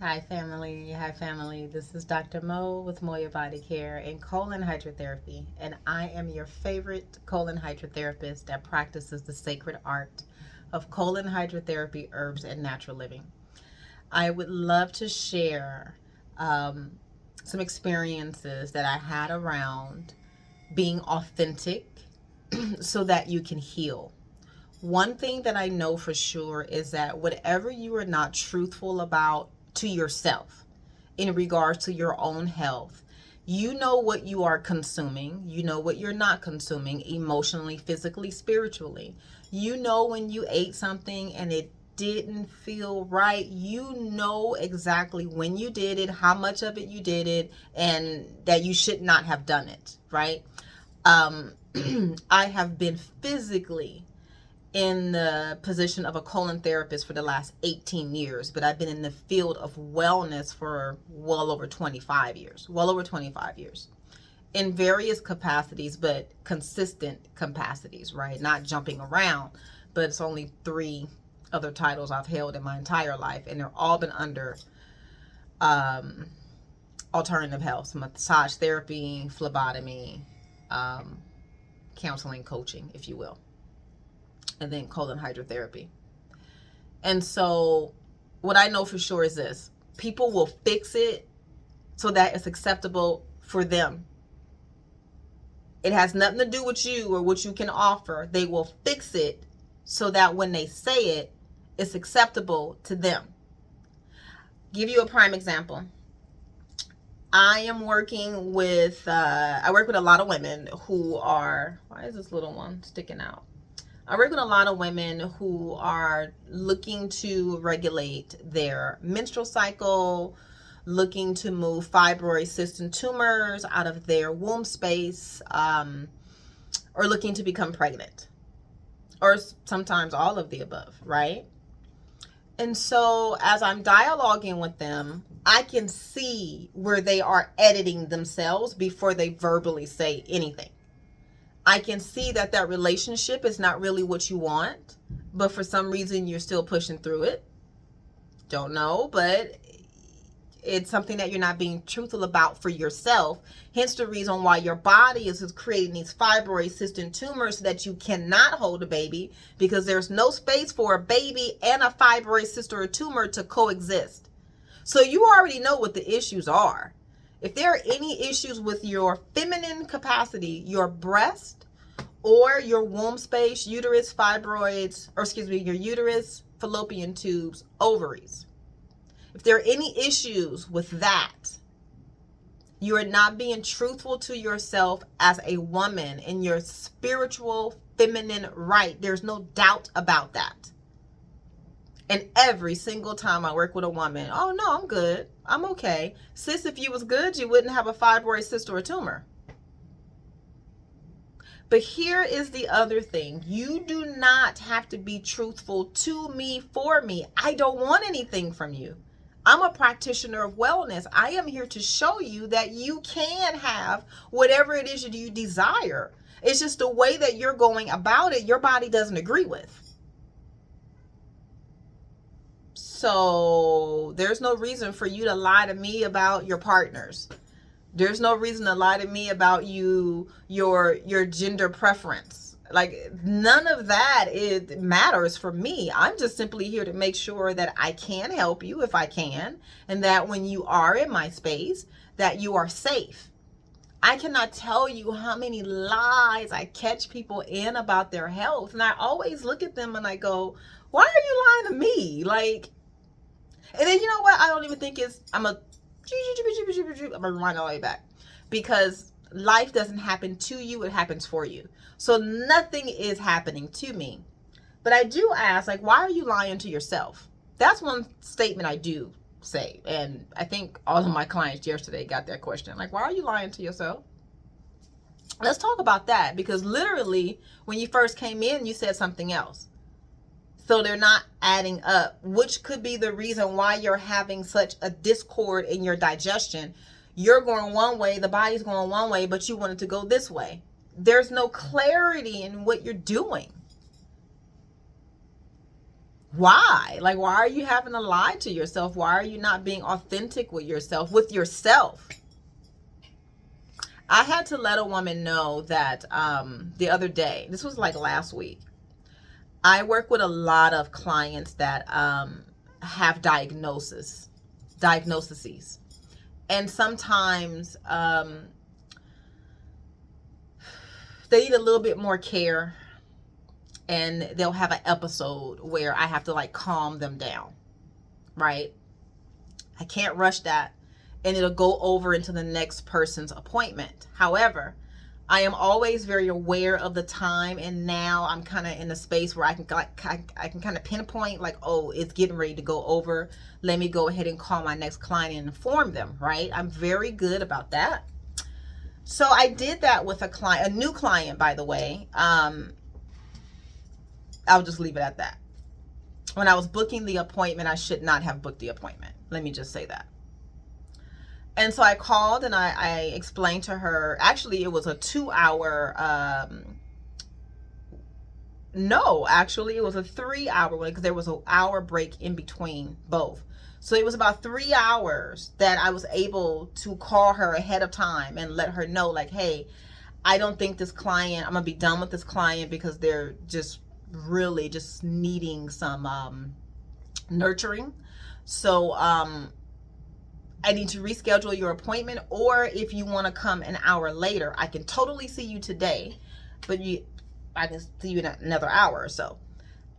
Hi family, This is Dr. Mo with Moya Body Care and colon hydrotherapy, and I am your favorite colon hydrotherapist that practices the sacred art of colon hydrotherapy, herbs, and natural living. I would love to share some experiences that I had around being authentic so that you can heal. One thing that I know for sure is that whatever you are not truthful about to yourself in regards to your own health, you know what you are consuming, you know what you're not consuming emotionally, physically, spiritually. You know when you ate something and it didn't feel right. You know exactly when you did it, how much of it you did it, and that you should not have done it, right? Um, I have been physically in the position of a colon therapist for the last 18 years, but I've been in the field of wellness for well over 25 years, in various capacities, but consistent capacities, right? Not jumping around, but it's only 3 other titles I've held in my entire life, and they're all been under um, alternative health, massage therapy, phlebotomy, um, counseling, coaching, if you will, and then colon hydrotherapy. And so what I know for sure is this: people will fix it so that it's acceptable for them. It has nothing to do with you or what you can offer. They will fix it so that when they say it, it's acceptable to them. Give you a prime example. I work with a lot of women who are, why is this little one sticking out? I work with a lot of women who are looking to regulate their menstrual cycle, looking to move fibroid cysts and tumors out of their womb space, or looking to become pregnant, or sometimes all of the above, right? And so as I'm dialoguing with them, I can see where they are editing themselves before they verbally say anything. I can see that relationship is not really what you want, but for some reason you're still pushing through it. Don't know, but it's something that you're not being truthful about for yourself. Hence the reason why your body is creating these fibroid cysts and tumors so that you cannot hold a baby, because there's no space for a baby and a fibroid cyst or a tumor to coexist. So you already know what the issues are. If there are any issues with your feminine capacity, your breast or your womb space, uterus, fibroids, your uterus, fallopian tubes, ovaries, if there are any issues with that, you are not being truthful to yourself as a woman in your spiritual feminine right. There's no doubt about that. And every single time I work with a woman, oh no, I'm good, I'm okay. Sis, if you was good, you wouldn't have a fibroid cyst or a tumor. But here is the other thing. You do not have to be truthful to me, for me. I don't want anything from you. I'm a practitioner of wellness. I am here to show you that you can have whatever it is that you desire. It's just the way that you're going about it, your body doesn't agree with. So there's no reason for you to lie to me about your partners. There's no reason to lie to me about your gender preference. Like, none of that matters for me. I'm just simply here to make sure that I can help you if I can, and that when you are in my space, that you are safe. I cannot tell you how many lies I catch people in about their health, and I always look at them and I go, why are you lying to me? Like, and then you know what? I don't even think I'm gonna rewind all the way back, because life doesn't happen to you, it happens for you. So nothing is happening to me. But I do ask, like, why are you lying to yourself? That's one statement I do say. And I think all of my clients yesterday got that question. Like, why are you lying to yourself? Let's talk about that, because literally when you first came in, you said something else. So they're not adding up, which could be the reason why you're having such a discord in your digestion. You're going one way, the body's going one way, but you want it to go this way. There's no clarity in what you're doing. Why? Like, why are you having to lie to yourself? Why are you not being authentic with yourself, I had to let a woman know that the other day, this was like last week, I work with a lot of clients that have diagnoses. And sometimes they need a little bit more care, and they'll have an episode where I have to like calm them down, right? I can't rush that, and it'll go over into the next person's appointment. However, I am always very aware of the time, and now I'm kind of in a space where I can kind of pinpoint like, oh, it's getting ready to go over. Let me go ahead and call my next client and inform them, right? I'm very good about that. So I did that with a client, a new client, by the way. I'll just leave it at that. When I was booking the appointment, I should not have booked the appointment. Let me just say that. And so I called and I explained to her, actually it was a 2-hour, no, actually it was a 3-hour one, because there was an hour break in between both. So it was about 3 hours that I was able to call her ahead of time and let her know, like, hey, I don't think this client, I'm gonna be done with this client because they're just really just needing some nurturing. So I need to reschedule your appointment, or if you want to come an hour later, I can totally see you today, but I can see you in another hour or so.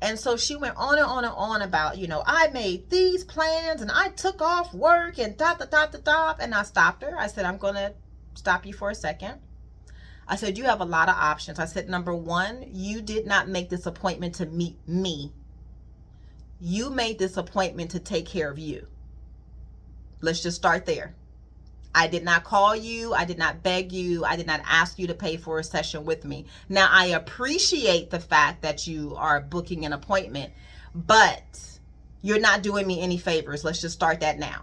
And so she went on and on and on about, you know, I made these plans and I took off work and and I stopped her. I said, I'm going to stop you for a second. I said, you have a lot of options. I said, number one, you did not make this appointment to meet me. You made this appointment to take care of you. Let's just start there. I did not call you. I did not beg you. I did not ask you to pay for a session with me. Now, I appreciate the fact that you are booking an appointment, but you're not doing me any favors. Let's just start that now.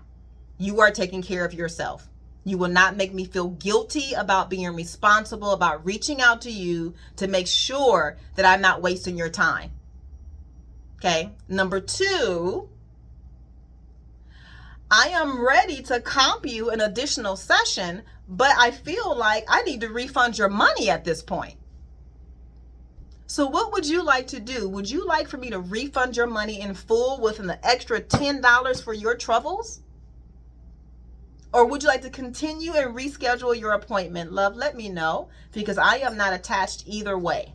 You are taking care of yourself. You will not make me feel guilty about being responsible, about reaching out to you to make sure that I'm not wasting your time. Okay. Number two, I am ready to comp you an additional session, but I feel like I need to refund your money at this point. So what would you like to do? Would you like for me to refund your money in full with an extra $10 for your troubles? Or would you like to continue and reschedule your appointment? Love, let me know, because I am not attached either way.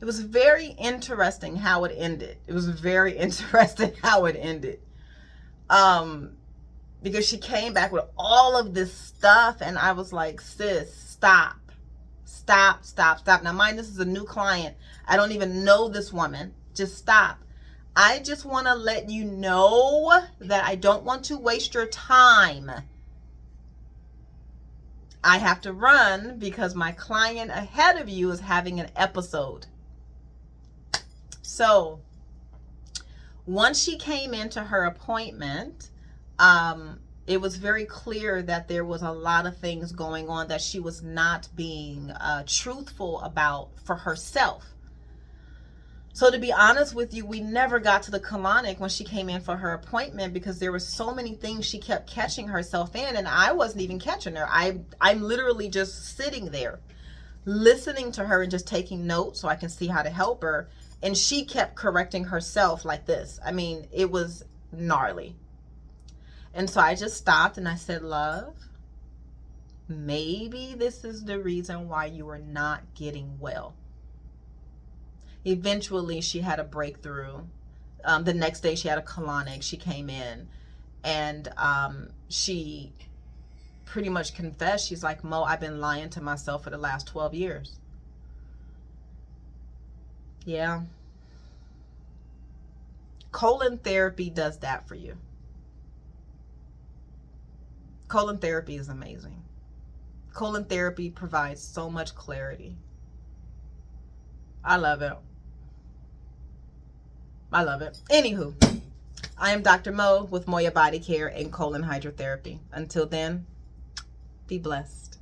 It was very interesting how it ended. Because she came back with all of this stuff, and I was like, sis, stop. Now, mind, this is a new client. I don't even know this woman. Just stop. I just want to let you know that I don't want to waste your time. I have to run because my client ahead of you is having an episode. So once she came into her appointment, it was very clear that there was a lot of things going on that she was not being truthful about for herself. So to be honest with you, we never got to the colonic when she came in for her appointment, because there were so many things she kept catching herself in, and I wasn't even catching her. I'm literally just sitting there listening to her and just taking notes so I can see how to help her. And she kept correcting herself like this. I mean, it was gnarly. And so I just stopped and I said, love, maybe this is the reason why you are not getting well. Eventually, she had a breakthrough. The next day, she had a colonic. She came in and she pretty much confessed. She's like, Mo, I've been lying to myself for the last 12 years. Yeah. Colon therapy does that for you. Colon therapy is amazing. Colon therapy provides so much clarity. I love it. Anywho, I am Dr. Mo with Moya Body Care and Colon Hydrotherapy. Until then, be blessed.